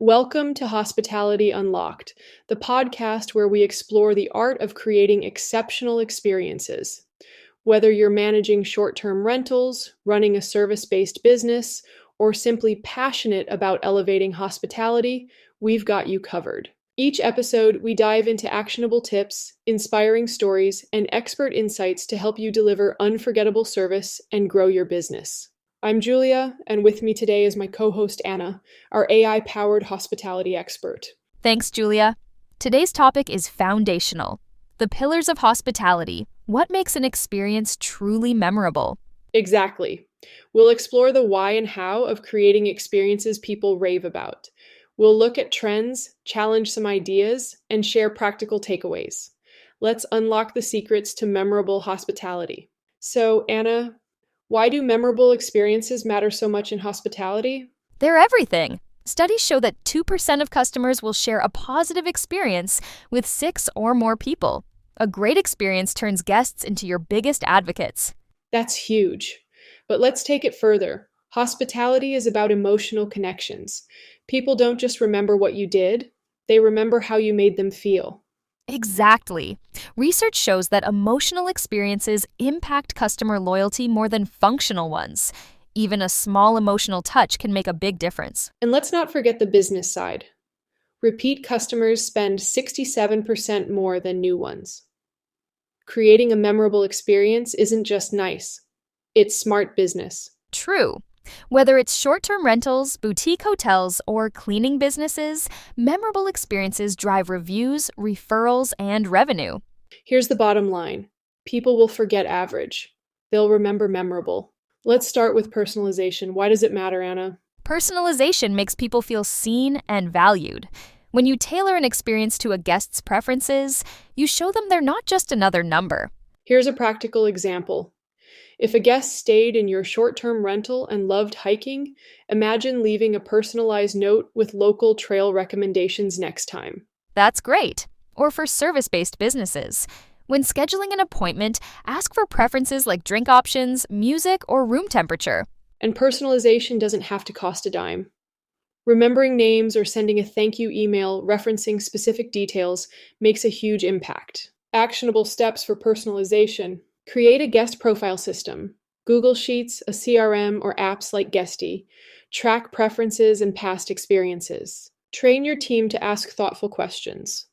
Welcome to Hospitality Unlocked, the podcast where we explore the art of creating exceptional experiences. Whether you're managing short term rentals, running a service based business, or simply passionate about elevating hospitality, we've got you covered. Each episode, we dive into actionable tips, inspiring stories, and expert insights to help you deliver unforgettable service and grow your business. I'm Julia, and with me today is my co host Anna, our AI powered hospitality expert. Thanks, Julia. Today's topic is foundational. The pillars of hospitality. What makes an experience truly memorable? Exactly. We'll explore the why and how of creating experiences people rave about. We'll look at trends, challenge some ideas, and share practical takeaways. Let's unlock the secrets to memorable hospitality. So, Anna, why do memorable experiences matter so much in hospitality? They're everything. Studies show that 2% of customers will share a positive experience with 6 or more people. A great experience turns guests into your biggest advocates. That's huge. But let's take it further. Hospitality is about emotional connections. People don't just remember what you did, they remember how you made them feel. Exactly. Research shows that emotional experiences impact customer loyalty more than functional ones. Even a small emotional touch can make a big difference. And let's not forget the business side. Repeat customers spend 67% more than new ones. Creating a memorable experience isn't just nice, it's smart business. True. Whether it's short-term rentals, boutique hotels, or cleaning businesses, memorable experiences drive reviews, referrals, and revenue. Here's the bottom line. People will forget average. They'll remember memorable. Let's start with personalization. Why does it matter, Anna? Personalization makes people feel seen and valued. When you tailor an experience to a guest's preferences, you show them they're not just another number. Here's a practical example. If a guest stayed in your short-term rental and loved hiking, imagine leaving a personalized note with local trail recommendations next time. That's great. Or for service-based businesses. When scheduling an appointment, ask for preferences like drink options, music, or room temperature. And personalization doesn't have to cost a dime. Remembering names or sending a thank you email referencing specific details makes a huge impact. Actionable steps for personalization. Create a guest profile system. Google Sheets, a CRM, or apps like Guesty. Track preferences and past experiences. Train your team to ask thoughtful questions.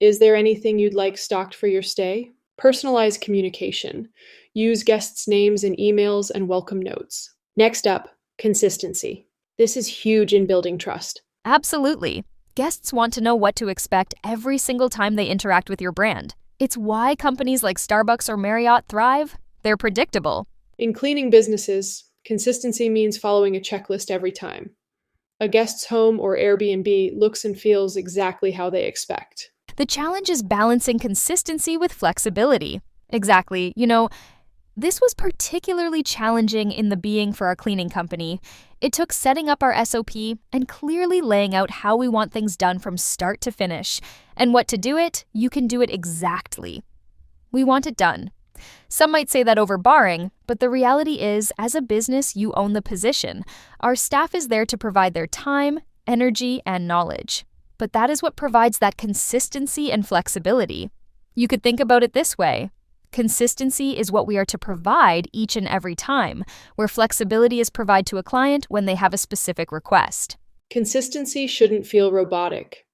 Is there anything you'd like stocked for your stay? Personalize communication. Use guests' names in emails and welcome notes. Next up, consistency. This is huge in building trust. Absolutely. Guests want to know what to expect every single time they interact with your brand. It's why companies like Starbucks or Marriott thrive. They're predictable. In cleaning businesses, consistency means following a checklist every time. A guest's home or Airbnb looks and feels exactly how they expect. The challenge is balancing consistency with flexibility. Exactly. This was particularly challenging in the being for our cleaning company. It took setting up our SOP and clearly laying out how we want things done from start to finish. And what to do it, you can do it exactly. We want it done. Some might say that overbarring, but the reality is, as a business, you own the position. Our staff is there to provide their time, energy, and knowledge. But that is what provides that consistency and flexibility. You could think about it this way. Consistency is what we are to provide each and every time, where flexibility is provided to a client when they have a specific request. Consistency shouldn't feel robotic.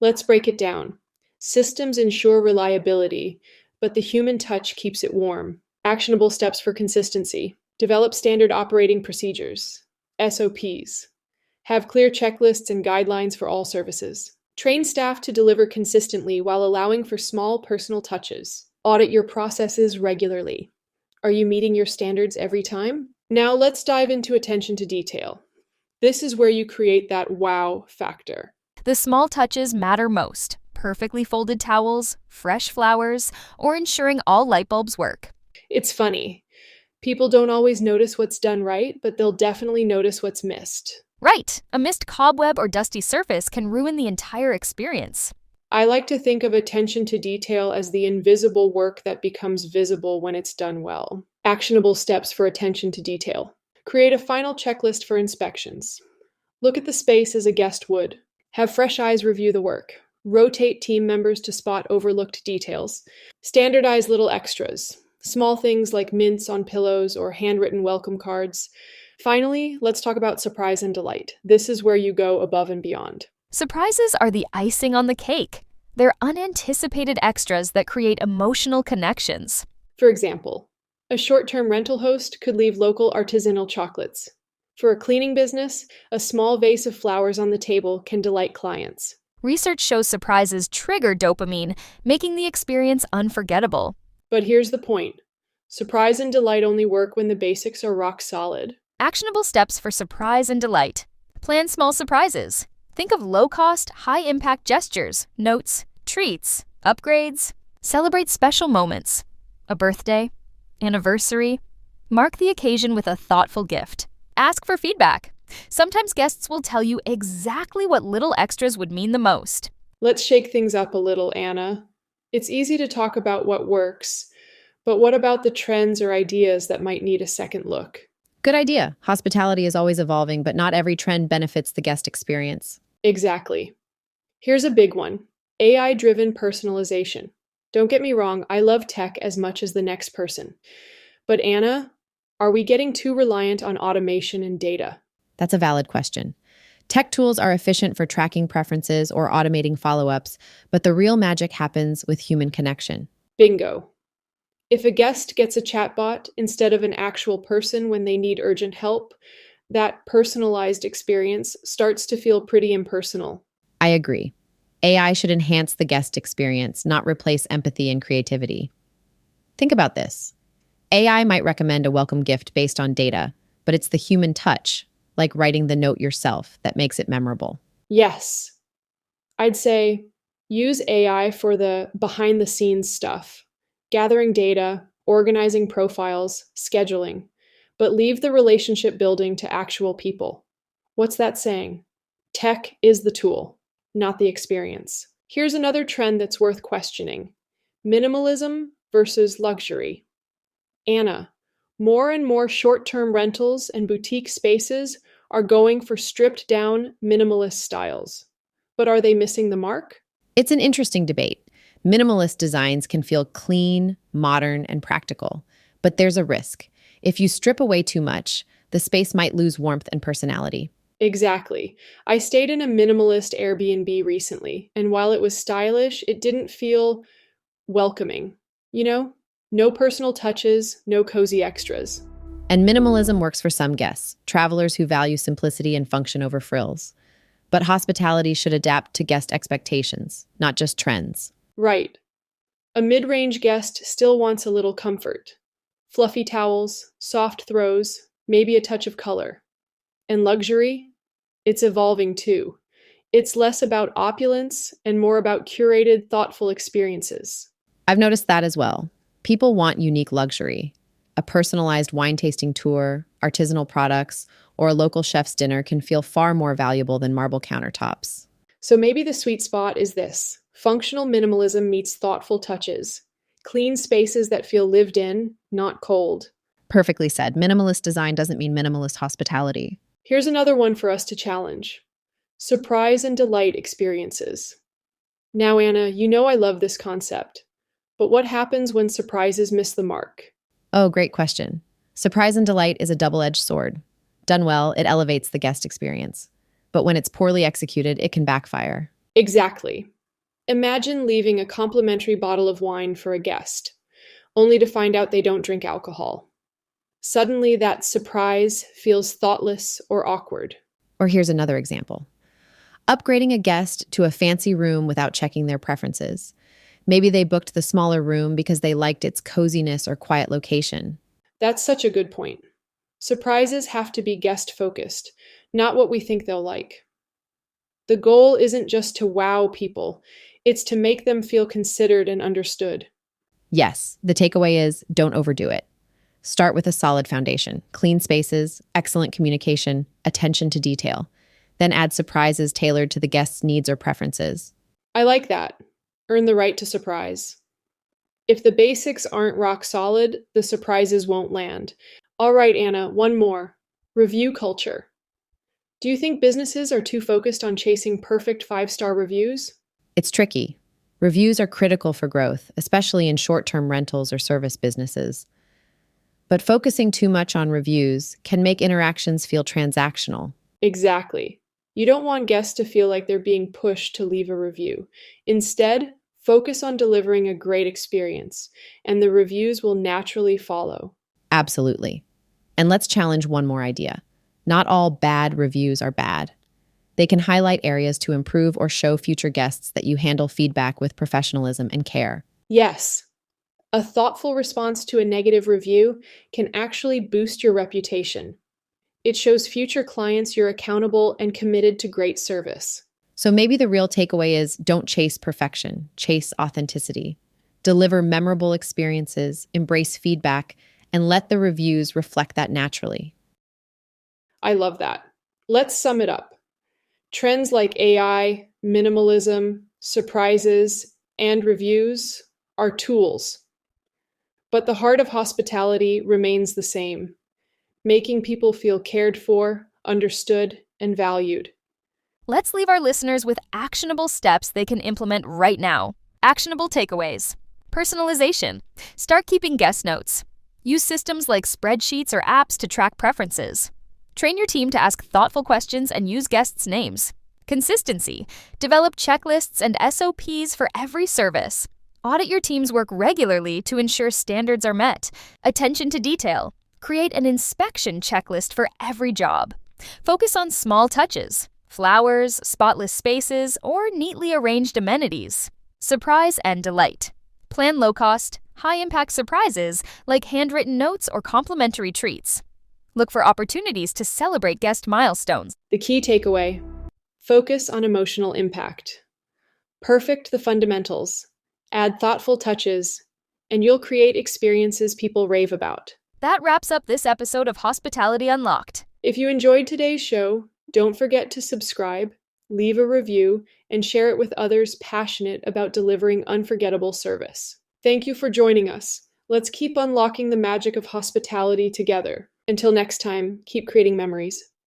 Let's break it down. Systems ensure reliability, but the human touch keeps it warm. Actionable steps for consistency. Develop standard operating procedures, SOPs. Have clear checklists and guidelines for all services. Train staff to deliver consistently while allowing for small personal touches. Audit your processes regularly. Are you meeting your standards every time? Now let's dive into attention to detail. This is where you create that wow factor. The small touches matter most. Perfectly folded towels, fresh flowers, or ensuring all light bulbs work. It's funny. People don't always notice what's done right, but they'll definitely notice what's missed. Right. A missed cobweb or dusty surface can ruin the entire experience. I like to think of attention to detail as the invisible work that becomes visible when it's done well. Actionable steps for attention to detail. Create a final checklist for inspections. Look at the space as a guest would. Have fresh eyes review the work. Rotate team members to spot overlooked details. Standardize little extras. Small things like mints on pillows or handwritten welcome cards. Finally, let's talk about surprise and delight. This is where you go above and beyond. Surprises are the icing on the cake. They're unanticipated extras that create emotional connections. For example, a short term rental host could leave local artisanal chocolates. For a cleaning business, a small vase of flowers on the table can delight clients. Research shows surprises trigger dopamine, making the experience unforgettable. But here's the point: surprise and delight only work when the basics are rock solid. Actionable steps for surprise and delight. Plan small surprises. Think of low-cost, high-impact gestures, notes, treats, upgrades. Celebrate special moments. A birthday, anniversary. Mark the occasion with a thoughtful gift. Ask for feedback. Sometimes guests will tell you exactly what little extras would mean the most. Let's shake things up a little, Anna. It's easy to talk about what works, but what about the trends or ideas that might need a second look? Good idea. Hospitality is always evolving, but not every trend benefits the guest experience. Exactly. Here's a big one: AI-driven personalization. Don't get me wrong, I love tech as much as the next person. But Anna, are we getting too reliant on automation and data? That's a valid question. Tech tools are efficient for tracking preferences or automating follow-ups, but the real magic happens with human connection. Bingo. If a guest gets a chatbot instead of an actual person when they need urgent help, that personalized experience starts to feel pretty impersonal. I agree. AI should enhance the guest experience, not replace empathy and creativity. Think about this. AI might recommend a welcome gift based on data, but it's the human touch, like writing the note yourself, that makes it memorable. Yes, I'd say use AI for the behind the scenes stuff, gathering data, organizing profiles, scheduling, but leave the relationship building to actual people. What's that saying? Tech is the tool, not the experience. Here's another trend that's worth questioning: minimalism versus luxury. Anna, more and more short term rentals and boutique spaces are going for stripped down minimalist styles. But are they missing the mark? It's an interesting debate. Minimalist designs can feel clean, modern, and practical, but there's a risk. If you strip away too much, the space might lose warmth and personality. Exactly. I stayed in a minimalist Airbnb recently, and while it was stylish, it didn't feel welcoming. You know? No personal touches, no cozy extras. And minimalism works for some guests, travelers who value simplicity and function over frills. But hospitality should adapt to guest expectations, not just trends. Right. A mid range guest still wants a little comfort: fluffy towels, soft throws, maybe a touch of color. And luxury? It's evolving too. It's less about opulence and more about curated, thoughtful experiences. I've noticed that as well. People want unique luxury. A personalized wine tasting tour, artisanal products, or a local chef's dinner can feel far more valuable than marble countertops. So maybe the sweet spot is this: functional minimalism meets thoughtful touches. Clean spaces that feel lived in, not cold. Perfectly said. Minimalist design doesn't mean minimalist hospitality. Here's another one for us to challenge: surprise and delight experiences. Now, Anna, you know I love this concept. But what happens when surprises miss the mark? Oh, great question. Surprise and delight is a double-edged sword. Done well, it elevates the guest experience. But when it's poorly executed, it can backfire. Exactly. Imagine leaving a complimentary bottle of wine for a guest, only to find out they don't drink alcohol. Suddenly, that surprise feels thoughtless or awkward. Or here's another example. Upgrading a guest to a fancy room without checking their preferences. Maybe they booked the smaller room because they liked its coziness or quiet location. That's such a good point. Surprises have to be guest focused, not what we think they'll like. The goal isn't just to wow people, it's to make them feel considered and understood. Yes, the takeaway is don't overdo it. Start with a solid foundation: clean spaces, excellent communication, attention to detail. Then add surprises tailored to the guest's needs or preferences. I like that. Earn the right to surprise. If the basics aren't rock solid, the surprises won't land. All right, Anna, one more. Review culture. Do you think businesses are too focused on chasing perfect 5-star reviews? It's tricky. Reviews are critical for growth, especially in short term rentals or service businesses. But focusing too much on reviews can make interactions feel transactional. Exactly. You don't want guests to feel like they're being pushed to leave a review. Instead, focus on delivering a great experience, and the reviews will naturally follow. Absolutely. And let's challenge one more idea. Not all bad reviews are bad. They can highlight areas to improve or show future guests that you handle feedback with professionalism and care. Yes, a thoughtful response to a negative review can actually boost your reputation. It shows future clients you're accountable and committed to great service. So maybe the real takeaway is don't chase perfection, chase authenticity. Deliver memorable experiences, embrace feedback, and let the reviews reflect that naturally. I love that. Let's sum it up. Trends like AI, minimalism, surprises, and reviews are tools, but the heart of hospitality remains the same, making people feel cared for, understood, and valued. Let's leave our listeners with actionable steps they can implement right now. Actionable takeaways. Personalization. Start keeping guest notes. Use systems like spreadsheets or apps to track preferences. Train your team to ask thoughtful questions and use guests' names. Consistency. Develop checklists and SOPs for every service. Audit your team's work regularly to ensure standards are met. Attention to detail. Create an inspection checklist for every job. Focus on small touches. Flowers, spotless spaces, or neatly arranged amenities. Surprise and delight. Plan low-cost, high-impact surprises like handwritten notes or complimentary treats. Look for opportunities to celebrate guest milestones. The key takeaway: focus on emotional impact. Perfect the fundamentals, add thoughtful touches, and you'll create experiences people rave about. That wraps up this episode of Hospitality Unlocked. If you enjoyed today's show, don't forget to subscribe, leave a review, and share it with others passionate about delivering unforgettable service. Thank you for joining us. Let's keep unlocking the magic of hospitality together. Until next time, keep creating memories.